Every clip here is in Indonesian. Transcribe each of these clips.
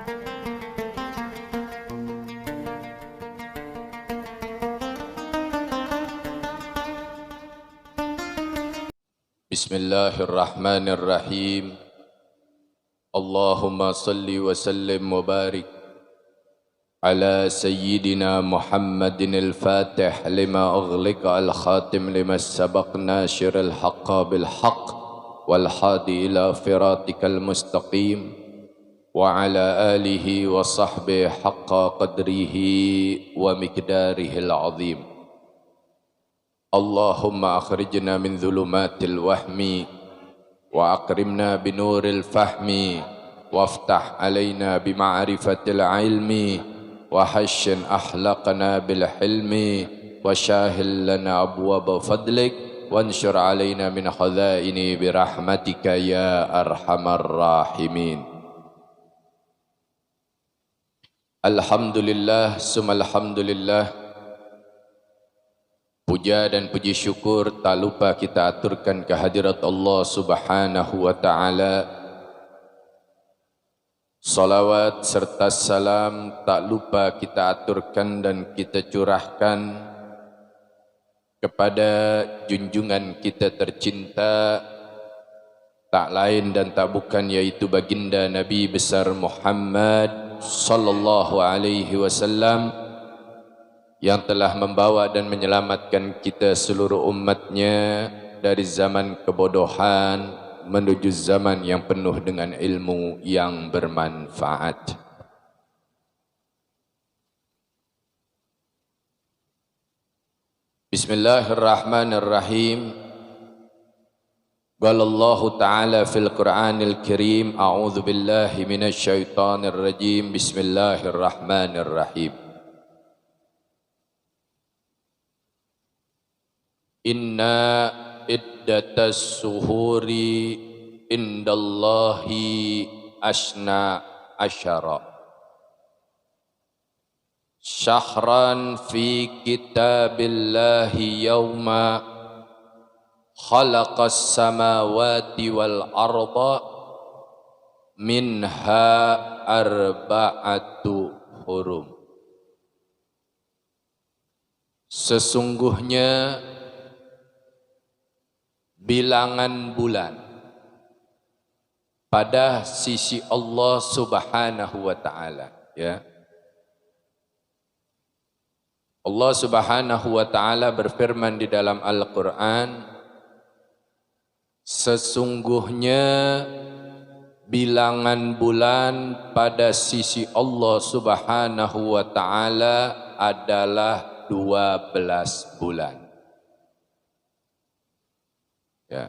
Bismillahirrahmanirrahim. Allahumma salli wa sallim wa barik ala sayyidina Muhammadin al-fatih lima ughliqa al-khatim lima sabaq nashir al-haqqa bil-haq wal hadi ila firatikal mustaqim wa ala alihi wa sahbihi haqqa qadrihi wa miqdarihi al-azim. Allahumma akhrijna min dhulumatil wahmi wa akrimna binuril fahmi waftah alaina bima'rifatil ilmi wa hashin ahlaqna bil hilmi wa syahil lana abwaba fadlik wanshur alaina min khazaini birahmatika ya arhamar rahimin. Alhamdulillah summa alhamdulillah. Puja dan puji syukur tak lupa kita aturkan kehadirat Allah Subhanahu wa taala. Salawat serta salam tak lupa kita aturkan dan kita curahkan kepada junjungan kita tercinta, tak lain dan tak bukan yaitu baginda Nabi besar Muhammad sallallahu alaihi wasallam, yang telah membawa dan menyelamatkan kita seluruh umatnya dari zaman kebodohan menuju zaman yang penuh dengan ilmu yang bermanfaat. Bismillahirrahmanirrahim. Qala Allah Ta'ala fil Qur'anil Karim, a'udzu billahi minasy syaithanir rajim. Bismillahirrahmanirrahim. Inna iddatas suhuri indallahi asna asyara syahran fi kitabillahi yawma khalaqas samawati wal arda minha arba'atu hurum. Sesungguhnya bilangan bulan pada sisi Allah Subhanahu wa taala, ya. Allah Subhanahu wa taala berfirman di dalam Al-Qur'an, sesungguhnya bilangan bulan pada sisi Allah Subhanahu wa taala adalah 12 bulan. Ya.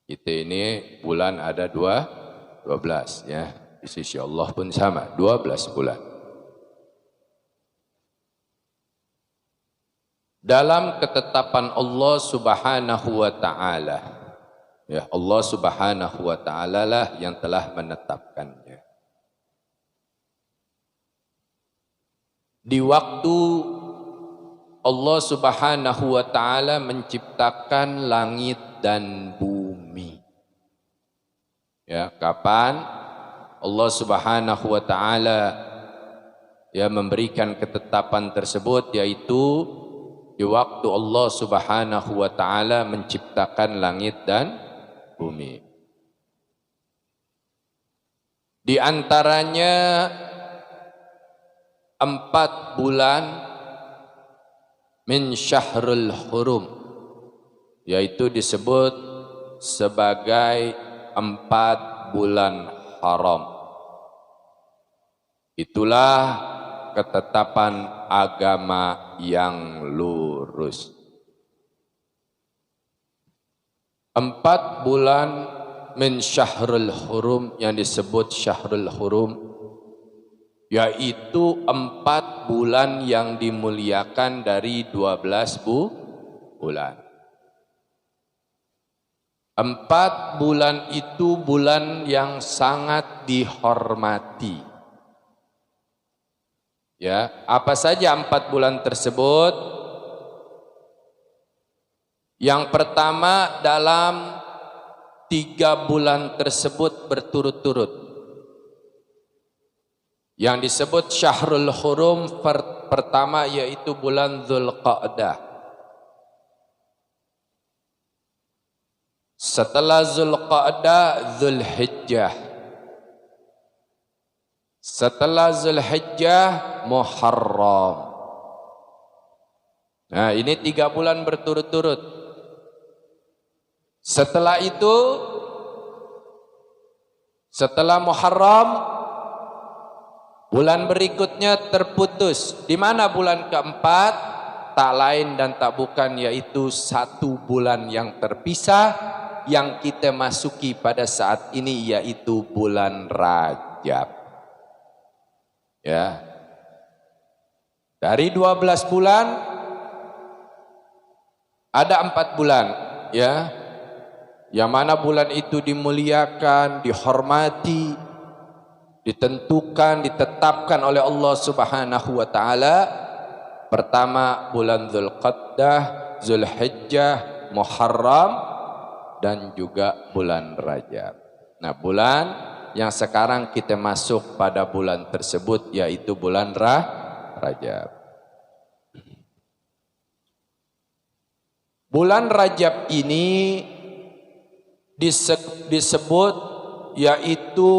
Kita ini bulan ada 12 ya. Di sisi Allah pun sama, 12 bulan. Dalam ketetapan Allah Subhanahu wa taala. Ya, Allah Subhanahu wa taala lah yang telah menetapkannya. Di waktu Allah Subhanahu wa taala menciptakan langit dan bumi. Ya, kapan Allah Subhanahu wa taala ya memberikan ketetapan tersebut, yaitu di waktu Allah Subhanahu wa taala menciptakan langit dan bumi. Di antaranya 4 bulan min syahrul hurum, yaitu disebut sebagai 4 bulan haram. Itulah ketetapan agama yang lurus. 4 bulan min syahrul hurum, yang disebut syahrul hurum, yaitu 4 bulan yang dimuliakan dari 12 bulan. 4 bulan itu bulan yang sangat dihormati. Ya, apa saja 4 bulan tersebut? Yang pertama, dalam 3 bulan tersebut berturut-turut Yang disebut Syahrul Hurum pertama yaitu bulan Dzulqa'dah. Setelah Dzulqa'dah, Dzulhijjah. Setelah Dzulhijjah, Muharram. Nah, ini 3 bulan berturut-turut. Setelah itu, setelah Muharram, bulan berikutnya terputus. Di mana bulan keempat? Tak lain dan tak bukan yaitu 1 bulan yang terpisah yang kita masuki pada saat ini yaitu bulan Rajab. Ya. Dari 12 bulan ada 4 bulan, ya. Yang mana bulan itu dimuliakan, dihormati, ditentukan, ditetapkan oleh Allah Subhanahu wa taala. Pertama bulan Dzulqa'dah, Dzulhijjah, Muharram dan juga bulan Rajab. Nah, bulan yang sekarang kita masuk pada bulan tersebut yaitu bulan Rajab. Bulan Rajab ini disebut yaitu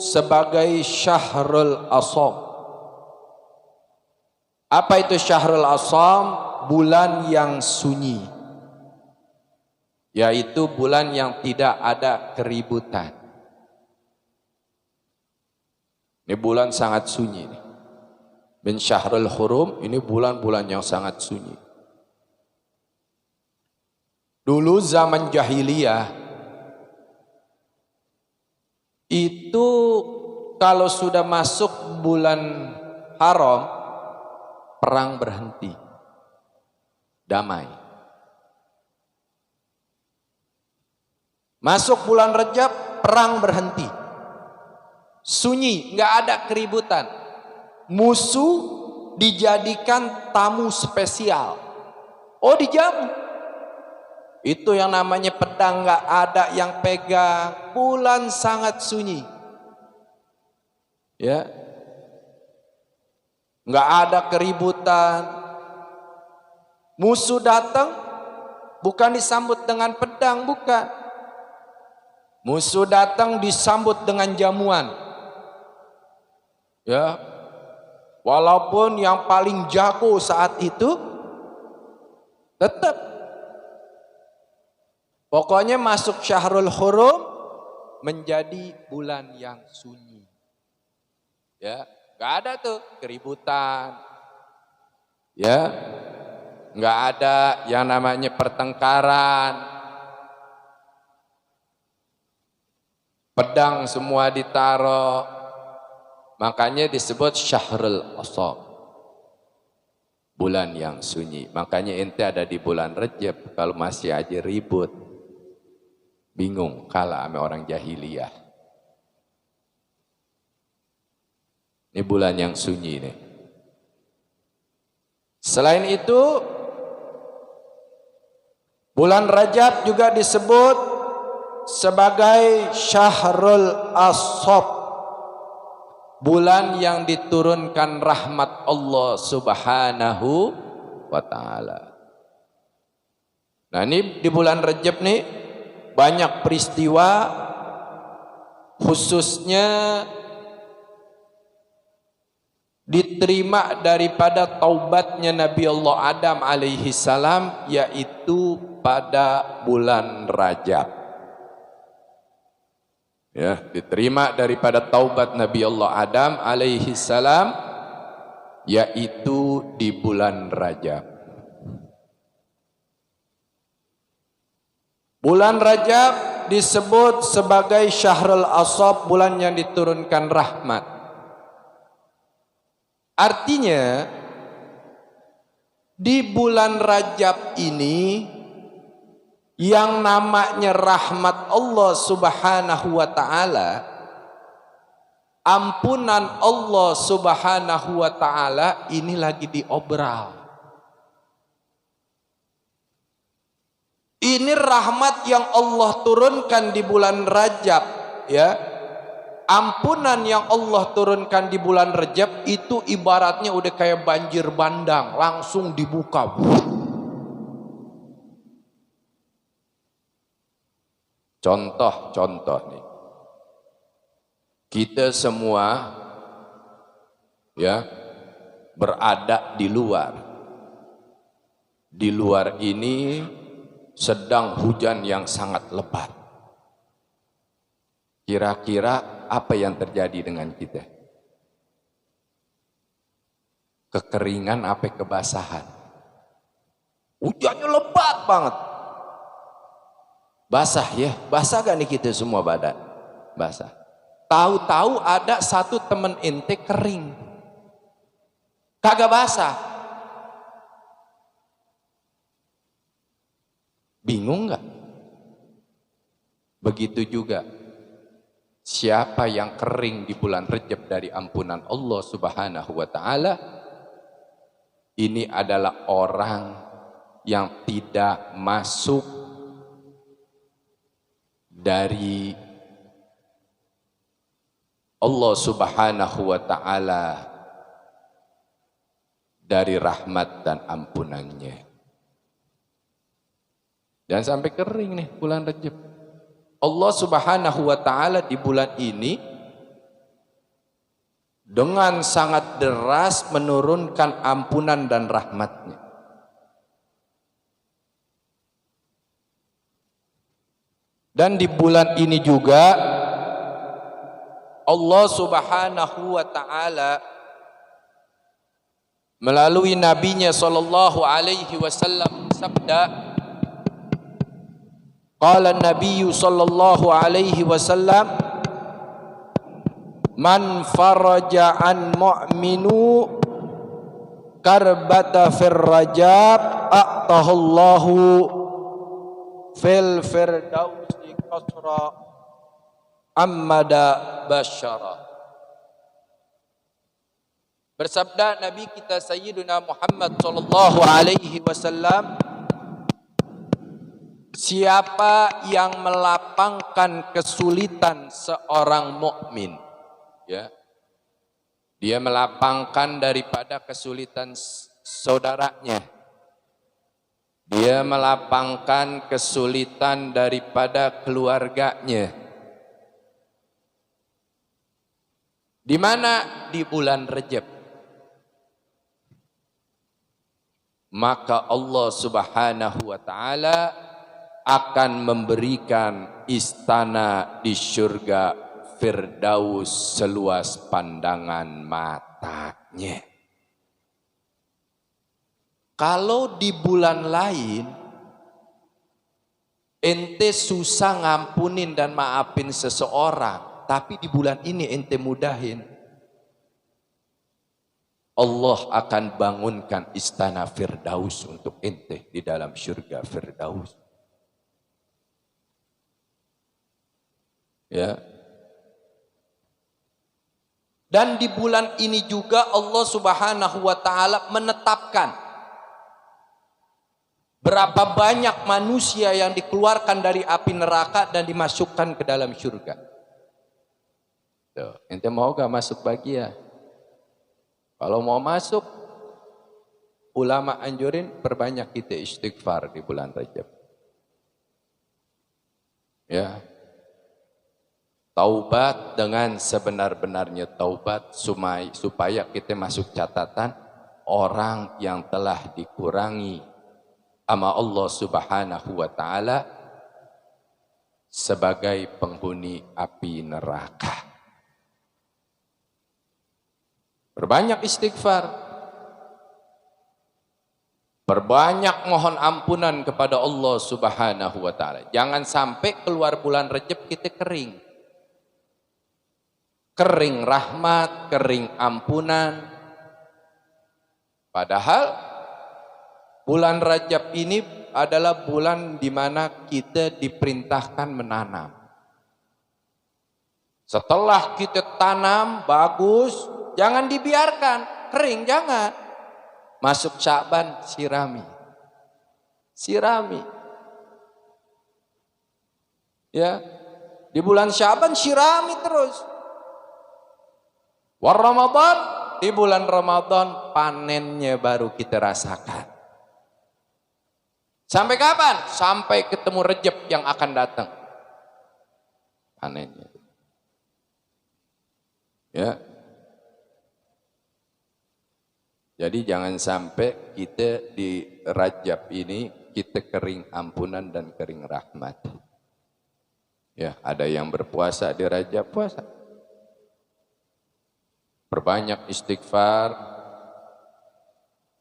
sebagai Syahrul Asham. Apa itu Syahrul Asham? Bulan yang sunyi, yaitu bulan yang tidak ada keributan. Ini bulan sangat sunyi. Bin Syahrul Hurum, ini bulan-bulan yang sangat sunyi. Dulu zaman jahiliyah itu kalau sudah masuk bulan haram, perang berhenti, damai. Masuk bulan Rajab, perang berhenti, sunyi, nggak ada keributan. Musuh dijadikan tamu spesial. Oh, dijamu. Itu yang namanya pedang, nggak ada yang pegang. Bulan sangat sunyi, ya, nggak ada keributan. Musuh datang bukan disambut dengan pedang, bukan. Musuh datang disambut dengan jamuan, ya. Walaupun yang paling jago saat itu tetap. Pokoknya masuk Syahrul Hurum menjadi bulan yang sunyi. Ya, enggak ada tuh keributan. Ya. Enggak ada yang namanya pertengkaran. Pedang semua ditaruh. Makanya disebut Syahrul Asham. Bulan yang sunyi. Makanya ente ada di bulan Rajab kalau masih aja ribut. Bingung kalah sama orang jahiliyah. Ini bulan yang sunyi nih. Selain itu, bulan Rajab juga disebut sebagai Syahrul Ashab. Bulan yang diturunkan rahmat Allah Subhanahu wa taala. Nah, ini di bulan Rajab nih banyak peristiwa, khususnya diterima daripada taubatnya Nabi Allah Adam alaihi salam, yaitu pada bulan Rajab. Ya, diterima daripada taubat Nabi Allah Adam alaihi salam, yaitu di bulan Rajab. Bulan Rajab disebut sebagai Syahrul Ashab, bulan yang diturunkan rahmat. Artinya di bulan Rajab ini yang namanya rahmat Allah Subhanahu wa taala, ampunan Allah Subhanahu wa taala ini lagi diobral. Ini rahmat yang Allah turunkan di bulan Rajab, ya. ampunan yang Allah turunkan di bulan Rajab itu ibaratnya udah kayak banjir bandang, langsung dibuka. Contoh nih, kita semua ya berada di luar. Di luar ini sedang hujan yang sangat lebat. Kira-kira apa yang terjadi dengan kita? Kekeringan apa kebasahan? Hujannya lebat banget. Basah ya, basah gak nih kita semua badan? Basah. Tahu-tahu ada satu temen ente kering. Kagak basah. Bingung gak? Begitu juga. Siapa yang kering di bulan Rajab dari ampunan Allah Subhanahu wa ta'ala, ini adalah orang yang tidak masuk dari Allah Subhanahu wa ta'ala, dari rahmat dan ampunannya. Jangan sampai kering nih bulan Rajab. Allah Subhanahu wa ta'ala di bulan ini dengan sangat deras menurunkan ampunan dan rahmatnya. Dan di bulan ini juga Allah Subhanahu wa ta'ala melalui nabinya sallallahu alaihi wasallam sabda, qala an-nabiy sallallahu alaihi wasallam, man faraja an mu'minu karbata fir rajab a'tahullahu fil firdausi qasra ammada basyara. Bersabda Nabi kita Sayyiduna Muhammad sallallahu alaihi wasallam, siapa yang melapangkan kesulitan seorang mukmin, ya, dia melapangkan daripada kesulitan saudaranya, dia melapangkan kesulitan daripada keluarganya. Di mana? Di bulan Rajab. Maka Allah Subhanahu wa ta'ala akan memberikan istana di surga Firdaus seluas pandangan matanya. Kalau di bulan lain ente susah ngampunin dan maafin seseorang, tapi di bulan ini ente mudahin, Allah akan bangunkan istana Firdaus untuk ente di dalam surga Firdaus. Ya. Dan di bulan ini juga Allah Subhanahu wa ta'ala menetapkan berapa banyak manusia yang dikeluarkan dari api neraka dan dimasukkan ke dalam surga. Tuh, ente mau gak masuk bahagia? Kalau mau masuk, ulama anjurin perbanyak kita istighfar di bulan Rajab. Ya. Taubat dengan sebenar-benarnya taubat supaya kita masuk catatan orang yang telah dikurangi sama Allah Subhanahu wa ta'ala sebagai penghuni api neraka. Perbanyak istighfar, perbanyak mohon ampunan kepada Allah Subhanahu wa ta'ala. Jangan sampai keluar bulan Rajab kita kering. Kering rahmat, kering ampunan. Padahal bulan Rajab ini adalah bulan di mana kita diperintahkan menanam. Setelah kita tanam bagus, jangan dibiarkan kering, jangan. Masuk Sya'ban sirami. Sirami. Ya. Di bulan Sya'ban sirami terus. War Ramadan, di bulan Ramadan panennya baru kita rasakan. Sampai kapan? Sampai ketemu Rejab yang akan datang. Panennya. Ya. Jadi jangan sampai kita di Rajab ini kita kering ampunan dan kering rahmat. Ya, ada yang berpuasa di Rajab, puasa. Perbanyak istighfar,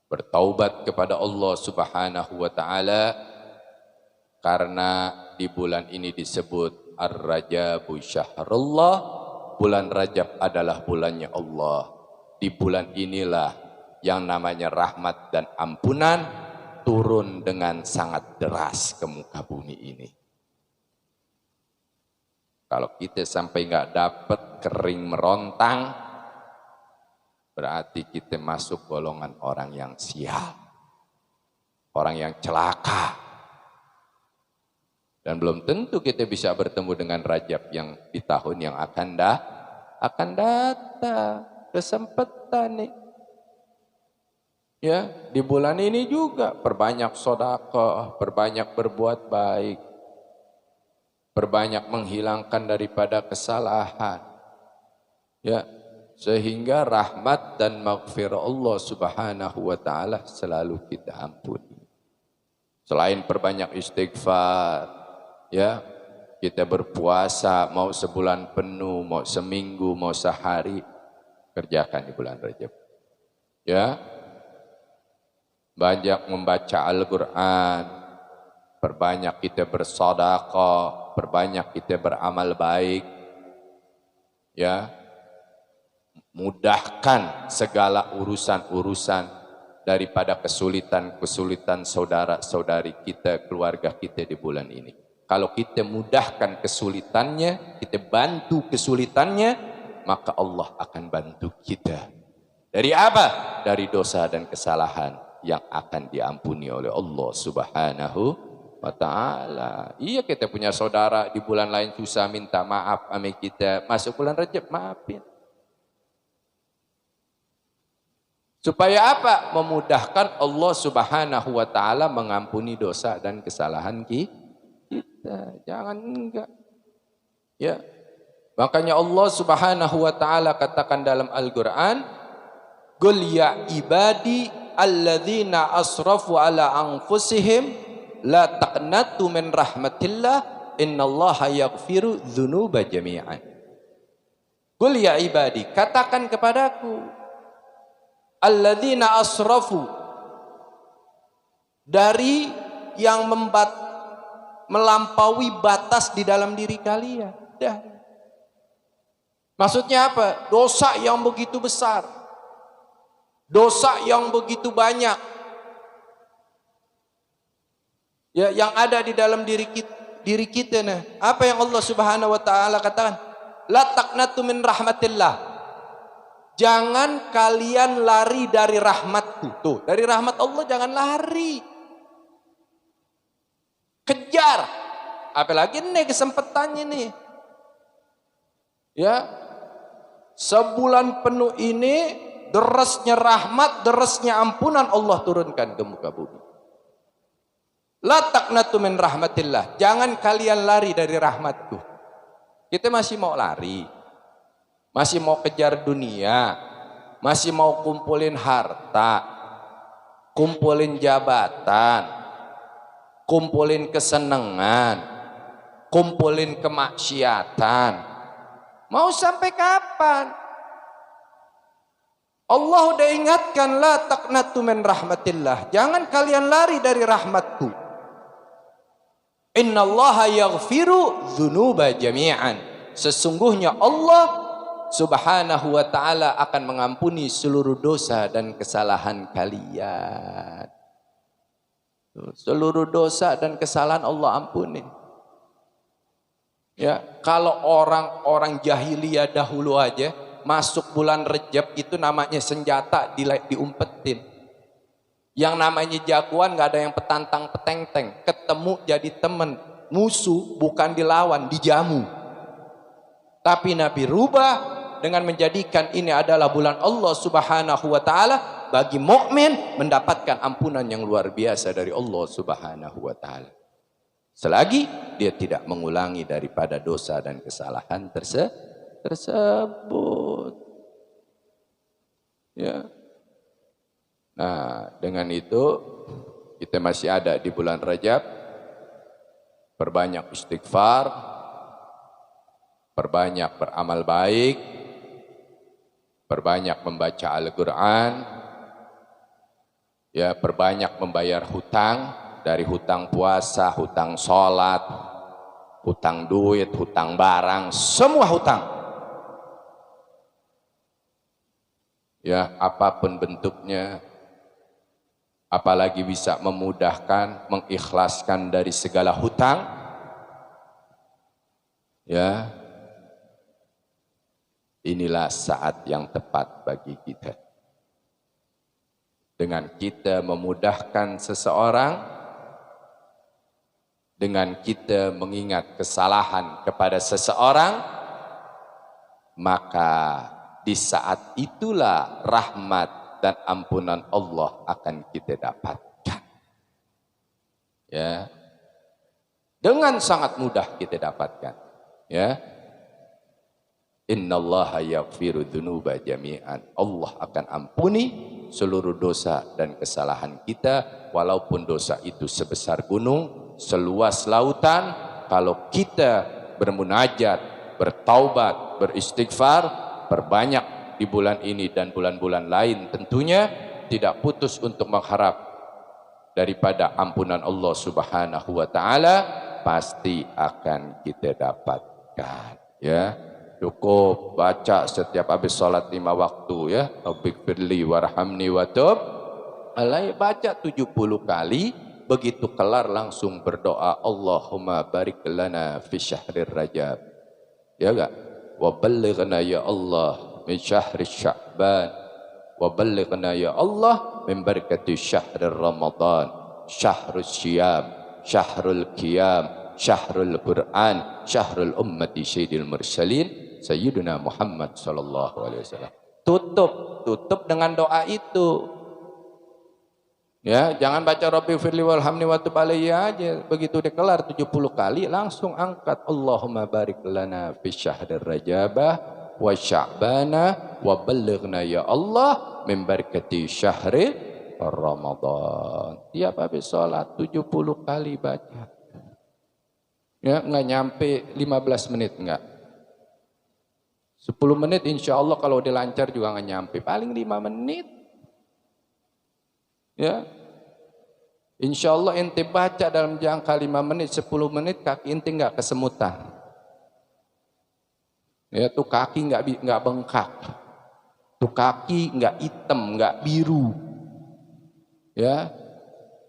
bertaubat kepada Allah Subhanahu wa taala, karena di bulan ini disebut Ar-Rajabu Syahrullah, bulan Rajab adalah bulannya Allah. Di bulan inilah yang namanya rahmat dan ampunan turun dengan sangat deras ke muka bumi ini. Kalau kita sampai nggak dapat kering merontang, berarti kita masuk golongan orang yang sial, orang yang celaka. Dan belum tentu kita bisa bertemu dengan Rajab yang di tahun yang akan datang. Kesempatan nih. Ya, di bulan ini juga perbanyak sedekah, perbanyak berbuat baik, perbanyak menghilangkan daripada kesalahan. Ya, sehingga rahmat dan maghfirah Allah Subhanahu wa taala selalu kita ampuni. Selain perbanyak istighfar, ya, kita berpuasa mau sebulan penuh, mau seminggu, mau sehari, kerjakan di bulan Rajab. Ya. Banyak membaca Al-Qur'an, perbanyak kita bersedekah, perbanyak kita beramal baik. Ya. Mudahkan segala urusan-urusan daripada kesulitan-kesulitan saudara-saudari kita, keluarga kita di bulan ini. Kalau kita mudahkan kesulitannya, kita bantu kesulitannya, maka Allah akan bantu kita. Dari apa? Dari dosa dan kesalahan yang akan diampuni oleh Allah Subhanahu wa ta'ala. Iya, kita punya saudara di bulan lain susah minta maaf sama kita, masuk bulan Rajab maafin. Supaya apa? Memudahkan Allah Subhanahu wa ta'ala mengampuni dosa dan kesalahan kita. Jangan enggak. Ya. Makanya Allah Subhanahu wa ta'ala katakan dalam Al-Qur'an, "Qul ya ibadi alladzina asrafu ala anfusihim la taqnatu min rahmatillah innallaha yaghfiru dzunuba jami'an." Qul ya ibadi, katakan kepadaku, alladzina asrafu, dari yang melampaui batas di dalam diri kalian. Dah. Maksudnya apa? Dosa yang begitu besar, dosa yang begitu banyak, ya, yang ada di dalam diri kita. Nah, apa yang Allah Subhanahu wa taala katakan? La taqnatu min rahmatillah. Jangan kalian lari dari rahmatku. Tuh, dari rahmat Allah jangan lari. Kejar. Apalagi nih kesempatannya nih. Ya. Sebulan penuh ini derasnya rahmat, derasnya ampunan Allah turunkan ke muka bumi. La taqnatu min rahmatillah. Jangan kalian lari dari rahmatku. Kita masih mau lari. Masih mau kejar dunia, masih mau kumpulin harta, kumpulin jabatan, kumpulin kesenangan, kumpulin kemaksiatan. Mau sampai kapan? Allah udah ingatkan, la taqnatu min rahmatillah. Jangan kalian lari dari rahmatku. Innallaha yaghfiru dzunuba jami'an. Sesungguhnya Allah Subhanahu wa ta'ala akan mengampuni seluruh dosa dan kesalahan kalian. Seluruh dosa dan kesalahan Allah ampuni. Ya, kalau orang-orang jahiliyah dahulu aja masuk bulan Rejab itu namanya senjata diumpetin. Yang namanya jagoan gak ada yang petantang peteng-teng. Ketemu jadi temen. Musuh bukan dilawan, dijamu. Tapi Nabi rubah, dengan menjadikan ini adalah bulan Allah Subhanahu wa taala, bagi mukmin mendapatkan ampunan yang luar biasa dari Allah Subhanahu wa taala. Selagi dia tidak mengulangi daripada dosa dan kesalahan tersebut. Ya. Nah, dengan itu kita masih ada di bulan Rajab. Perbanyak istighfar, perbanyak beramal baik, perbanyak membaca Al-Quran, ya, perbanyak membayar hutang, dari hutang puasa, hutang sholat, hutang duit, hutang barang, semua hutang. Ya, apapun bentuknya, apalagi bisa memudahkan, mengikhlaskan dari segala hutang. Ya, inilah saat yang tepat bagi kita. Dengan kita memudahkan seseorang, dengan kita mengingat kesalahan kepada seseorang, maka di saat itulah rahmat dan ampunan Allah akan kita dapatkan. Ya, dengan sangat mudah kita dapatkan. Ya, innallaha yaghfiru dzunuba jami'an. Allah akan ampuni seluruh dosa dan kesalahan kita, walaupun dosa itu sebesar gunung, seluas lautan. Kalau kita bermunajat, bertaubat, beristighfar, perbanyak di bulan ini dan bulan-bulan lain, tentunya tidak putus untuk mengharap daripada ampunan Allah Subhanahu wa taala, pasti akan kita dapatkan. Ya, cukup baca setiap habis salat 5 waktu, ya, Rabbighfirli warhamni watub alai, baca 70 kali. Begitu kelar langsung berdoa, Allahumma barik lana fi syahrir Rajab. Ya enggak? Wa ballighna ya Allah min syahri Sya'ban, wa ballighna ya Allah min barakati syahrir Ramadan, syahrul syiyam, syahrul qiyam, syahrul Quran, syahrul ummati sayyidil mursalin sayyiduna Muhammad sallallahu alaihi wasallam. Tutup dengan doa itu. Ya, jangan baca Rabbighfirli warhamni watub alayya aja. Begitu dikelar 70 kali langsung angkat, Allahumma barik lana fi syahrir Rajabah wa Sya'bana wa ballighna ya Allah min barakati syahri Ramadan. Tiap habis salat 70 kali baca. Ya, enggak nyampe 15 menit enggak. 10 menit insya Allah kalau dilancar juga enggak nyampe, paling 5 menit. Ya, insya Allah ente baca dalam jangka 5 menit, 10 menit, kaki ente nggak kesemutan. Ya, tuh kaki nggak bengkak, tuh kaki nggak hitam, nggak biru. Ya,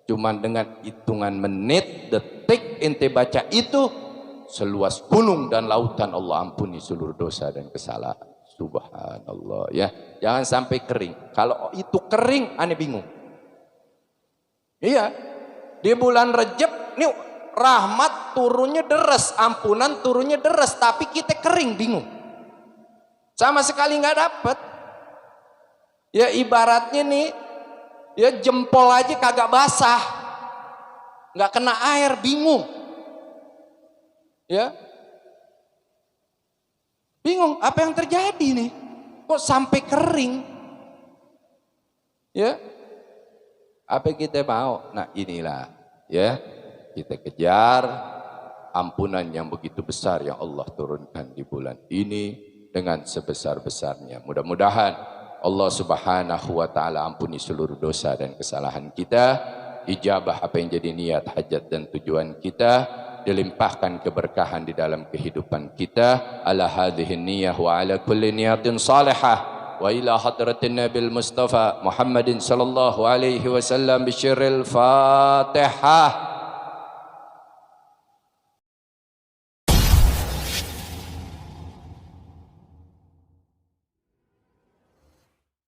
cuman dengan hitungan menit, detik ente baca itu, seluas gunung dan lautan Allah ampuni seluruh dosa dan kesalahan. Subhanallah. Ya, jangan sampai kering. Kalau itu kering, aneh bingung. Iya, di bulan Rajab ini rahmat turunnya deras, ampunan turunnya deras, tapi kita kering, bingung. Sama sekali nggak dapat. Ya ibaratnya nih, ya jempol aja kagak basah, nggak kena air, bingung. Ya, bingung apa yang terjadi nih, kok sampai kering? Ya. Apa kita mau? Nah inilah, ya, kita kejar ampunan yang begitu besar yang Allah turunkan di bulan ini dengan sebesar-besarnya. Mudah-mudahan Allah Subhanahu wa taala ampuni seluruh dosa dan kesalahan kita, ijabah apa yang jadi niat, hajat dan tujuan kita, dilimpahkan keberkahan di dalam kehidupan kita. Ala hadhihi niyah wa ala kulli niyatin salihah. وإلى حضرة النبي المصطفى محمد صلى الله عليه وسلم بشر الفاتحة.